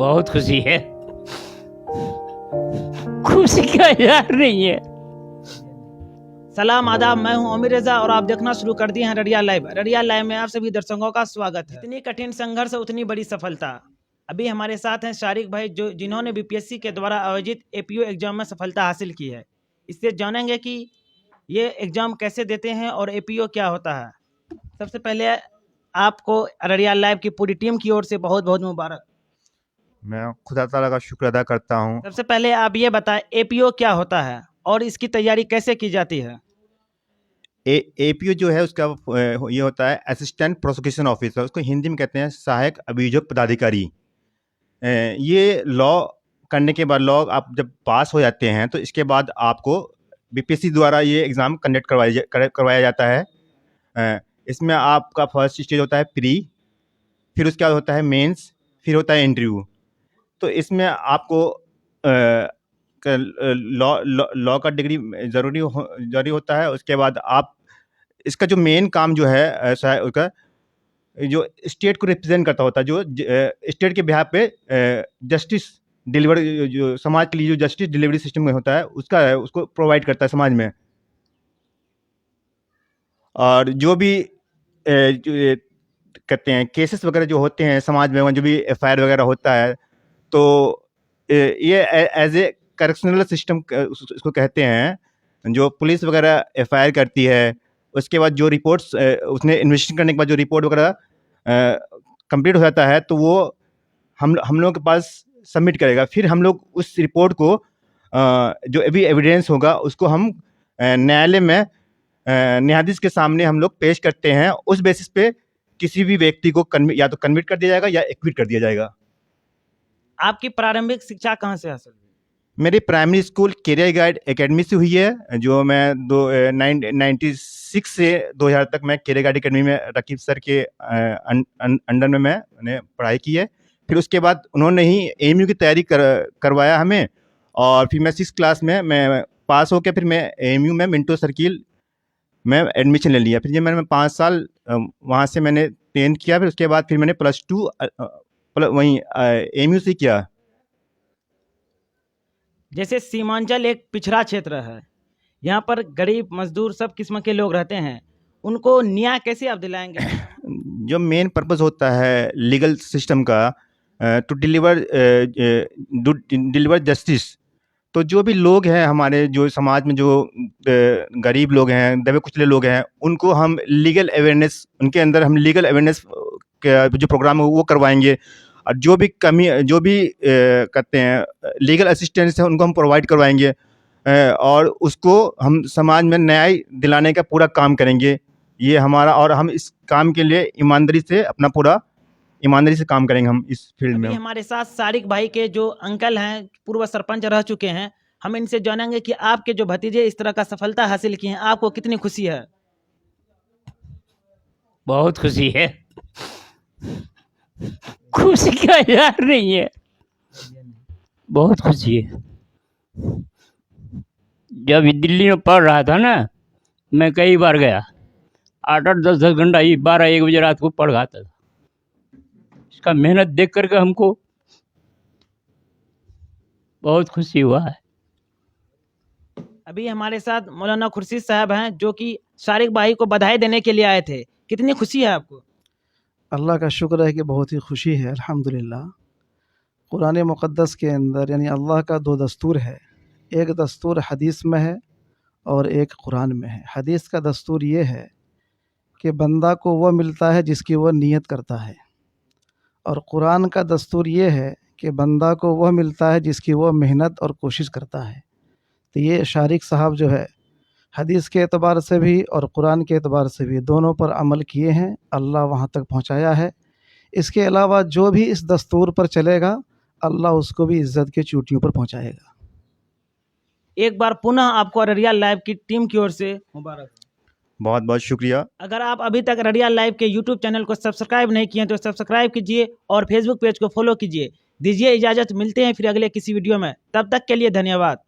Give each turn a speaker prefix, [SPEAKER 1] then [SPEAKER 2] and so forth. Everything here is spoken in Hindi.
[SPEAKER 1] बहुत खुशी है, खुशी का इजहार नहीं है।
[SPEAKER 2] सलाम आदाब, मैं हूं अमीर रजा और आप देखना शुरू कर दिए हैं रडिया लाइव। रडिया लाइव में आप सभी दर्शकों का स्वागत है। इतनी कठिन संघर्ष उतनी बड़ी सफलता। अभी हमारे साथ हैं शारिक भाई, जिन्होंने बीपीएससी के द्वारा आयोजित एपीओ एग्जाम में सफलता हासिल की है। इससे जानेंगे कि ये एग्जाम कैसे देते हैं और एपीओ क्या होता है। सबसे पहले आपको रडिया लाइव की पूरी टीम की ओर से बहुत बहुत मुबारक।
[SPEAKER 3] मैं खुदा ताला का शुक्र अदा करता हूँ।
[SPEAKER 2] सबसे पहले आप ये बताएं एपीओ क्या होता है और इसकी तैयारी कैसे की जाती है।
[SPEAKER 3] एपीओ जो है उसका ये होता है असिस्टेंट प्रोसिक्यूशन ऑफिसर, उसको हिंदी में कहते हैं सहायक अभियोग पदाधिकारी। ये लॉ करने के बाद लॉ आप जब पास हो जाते हैं तो इसके बाद आपको बीपीएससी द्वारा ये एग्ज़ाम कंडक्ट करवाया जाता है। इसमें आपका फर्स्ट स्टेज होता है प्री, फिर उसके बाद होता है मेंस, फिर होता है इंटरव्यू। तो इसमें आपको लॉ का डिग्री ज़रूरी होता है। उसके बाद आप इसका जो मेन काम जो है ऐसा है, उसका जो स्टेट को रिप्रेजेंट करता होता है, जो स्टेट के बिहाफ पे जस्टिस डिलीवर, जो समाज के लिए जो जस्टिस डिलीवरी सिस्टम में होता है उसको प्रोवाइड करता है समाज में। और जो भी जो कहते हैं केसेस वगैरह जो होते हैं समाज में, जो भी एफआईआर वगैरह होता है, तो ये एज ए करेक्शनल सिस्टम इसको कहते हैं। जो पुलिस वगैरह एफआईआर करती है, उसके बाद जो रिपोर्ट्स उसने इन्वेस्टिगेशन करने के बाद जो रिपोर्ट वगैरह कंप्लीट हो जाता है, तो वो हम लोगों के पास सबमिट करेगा। फिर हम लोग उस रिपोर्ट को जो भी एविडेंस होगा उसको हम न्यायालय में न्यायाधीश के सामने हम लोग पेश करते हैं। उस बेसिस पे किसी भी व्यक्ति को या तो कन्विक्ट कर दिया जाएगा या एक्विट कर दिया जाएगा। आपकी
[SPEAKER 2] प्रारंभिक शिक्षा कहाँ से हासिल हुई?
[SPEAKER 3] मेरी primary school career guide academy से हुई है, जो मैं 96 से 2000 तक मैं कैरियर गाइड एकेडमी में रकीब सर के अंडर में मैंने पढ़ाई की है। फिर उसके बाद उन्होंने ही एएमयू की तैयारी करवाया हमें, और फिर मैं 6 क्लास में मैं पास होकर फिर मैं एएमयू में मिंटो सर्किल में एडमिशन ले लिया। फिर जब मैंने 5 साल वहाँ से मैंने 10th किया, फिर उसके बाद फिर मैंने +2 वहीं एएमयू से किया।
[SPEAKER 2] जैसे सीमांचल एक पिछड़ा क्षेत्र है, यहाँ पर गरीब मजदूर सब किस्म के लोग रहते हैं, उनको न्याय कैसे आप दिलाएंगे?
[SPEAKER 3] जो मेन पर्पस होता है लीगल सिस्टम का, टू डिलीवर जस्टिस। तो जो भी लोग हैं हमारे जो समाज में, जो गरीब लोग हैं, दबे कुचले लोग हैं, उनको हम लीगल अवेयरनेस, उनके अंदर हम लीगल अवेयरनेस का जो प्रोग्राम है वो करवाएंगे। और जो भी कहते हैं लीगल असिस्टेंस है, उनको हम प्रोवाइड करवाएंगे, और उसको हम समाज में न्याय दिलाने का पूरा काम करेंगे। ये हमारा, और हम इस काम के लिए ईमानदारी से काम करेंगे हम इस फील्ड में।
[SPEAKER 2] हमारे साथ शारिक भाई के जो अंकल हैं, पूर्व सरपंच रह चुके हैं, हम इनसे जानेंगे कि आपके जो भतीजे इस तरह का सफलता हासिल की हैं, आपको कितनी खुशी है?
[SPEAKER 1] बहुत खुशी है, खुशी का इजहार नहीं है, बहुत खुशी है। जब दिल्ली में पढ़ रहा था ना, मैं कई बार गया, 8-8, 10-10 घंटा ही 12-1 बजे रात को पढ़ आता था। इसका मेहनत देख करके हमको बहुत खुशी हुआ है।
[SPEAKER 2] अभी हमारे साथ मौलाना खुर्शीद साहब हैं, जो कि शारिक भाई को बधाई देने के लिए आए थे। कितनी खुशी है आपको?
[SPEAKER 4] अल्लाह का शुक्र है कि बहुत ही खुशी है, अल्हम्दुलिल्लाह। कुरान मुक़द्दस के अंदर यानी अल्लाह का 2 दस्तूर है, एक दस्तूर हदीस में है और एक कुरान में है। हदीस का दस्तूर ये है कि बंदा को वह मिलता है जिसकी वह नीयत करता है, और कुरान का दस्तूर ये है कि बंदा को वह मिलता है जिसकी वह मेहनत और कोशिश करता है। तो ये शारिक साहब जो है हदीस के एतबार से भी और कुरान के एतबार से भी दोनों पर अमल किए हैं, अल्लाह वहाँ तक पहुँचाया है। इसके अलावा जो भी इस दस्तूर पर चलेगा, अल्लाह उसको भी इज़्ज़त के चोटियों पर पहुँचाएगा।
[SPEAKER 2] एक बार पुनः आपको रडिया लाइव की टीम की ओर से मुबारक।
[SPEAKER 3] बहुत बहुत शुक्रिया।
[SPEAKER 2] अगर आप अभी तक रडिया लाइव के यूट्यूब चैनल को सब्सक्राइब नहीं किए तो सब्सक्राइब कीजिए और फेसबुक पेज को फॉलो कीजिए। दीजिए इजाज़त, मिलते हैं फिर अगले किसी वीडियो में, तब तक के लिए धन्यवाद।